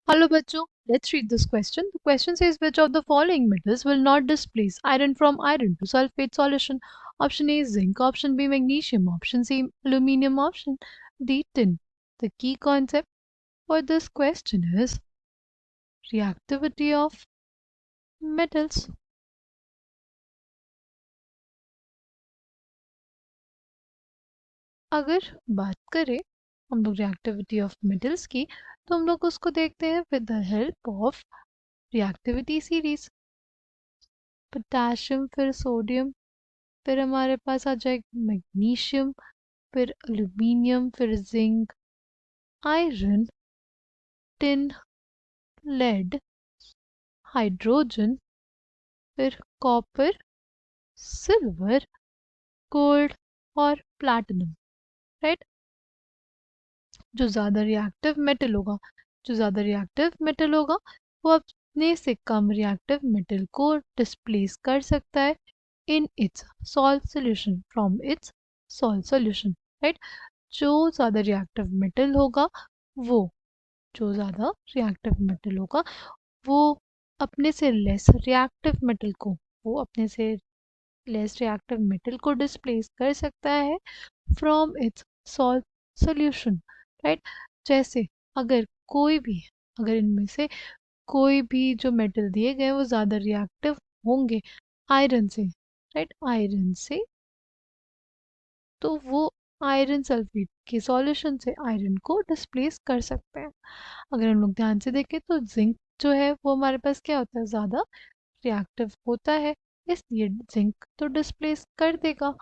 Hello, bachcho. Let's read this question. The question says which of the following metals will not displace iron from iron to sulfate solution? Option A zinc, option B magnesium, option C aluminium, option D tin. The key concept for this question is reactivity of metals. अगर बात करें हम लोग reactivity of metals की तो हम लोग उसको देखते हैं with the help of reactivity series. Potassium फिर सोडियम, फिर हमारे पास आ जाएगा मैग्नीशियम, फिर एल्यूमिनियम, फिर zinc, iron, tin, lead, hydrogen, फिर कॉपर, सिल्वर, गोल्ड और प्लैटिनम। राइट। जो ज़्यादा रिएक्टिव मेटल होगा वो अपने से कम रिएक्टिव मेटल को डिस्प्लेस कर सकता है in its salt solution from its salt solution. Right. जो ज़्यादा रिएक्टिव मेटल होगा वो जो ज़्यादा रिएक्टिव मेटल होगा वो अपने से लेस रिएक्टिव मेटल को वो अपने से लेस रिएक्टिव मेटल को डिस्प्लेस कर सकता है from its salt solution. Right. जैसे अगर कोई भी अगर इनमें से कोई भी जो मेटल दिए गए वो ज़्यादा रिएक्टिव होंगे आयरन से, राइट, आयरन से, तो वो आयरन सल्फेट के सॉल्यूशन से आयरन को डिस्प्लेस कर सकते हैं। अगर हम लोग ध्यान से देखें तो जिंक जो है वो हमारे पास क्या होता है, ज़्यादा रिएक्टिव होता है, इसलिए जिंक तो डिस्प्लेस कर देगा।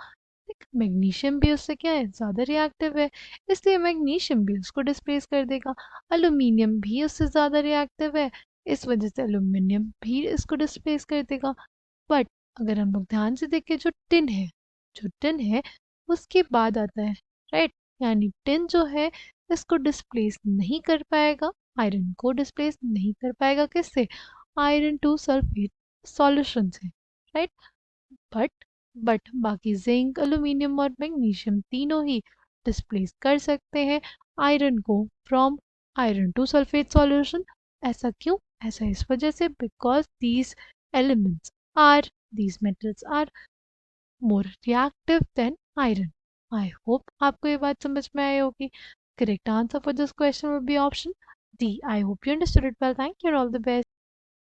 मैग्नीशियम भी उससे क्या है, ज़्यादा रिएक्टिव है, इसलिए मैग्नीशियम भी उसको डिस्प्लेस कर देगा। एल्यूमिनियम भी उससे ज़्यादा रिएक्टिव है, इस वजह से एल्यूमिनियम भी इसको डिस्प्लेस कर देगा। बट अगर हम लोग ध्यान से देखें जो टिन है उसके बाद आता है, राइट, यानी टिन जो है इसको डिस्प्लेस नहीं कर पाएगा, आयरन को डिस्प्लेस नहीं कर पाएगा, किससे, आयरन टू सल्फेट सॉल्यूशन से। राइट। बट बट बाकी जिंक, एल्यूमिनियम और मैग्नीशियम तीनों ही डिस्प्लेस कर सकते हैं आयरन को from iron two sulphate solution. ऐसा क्यों? ऐसा इस वजह से because these elements are these metals are more reactive than iron. I hope आपको ये बात समझ में आई होगी। Correct answer for this question would be option D. I hope you understood it well. Thank you and all the best.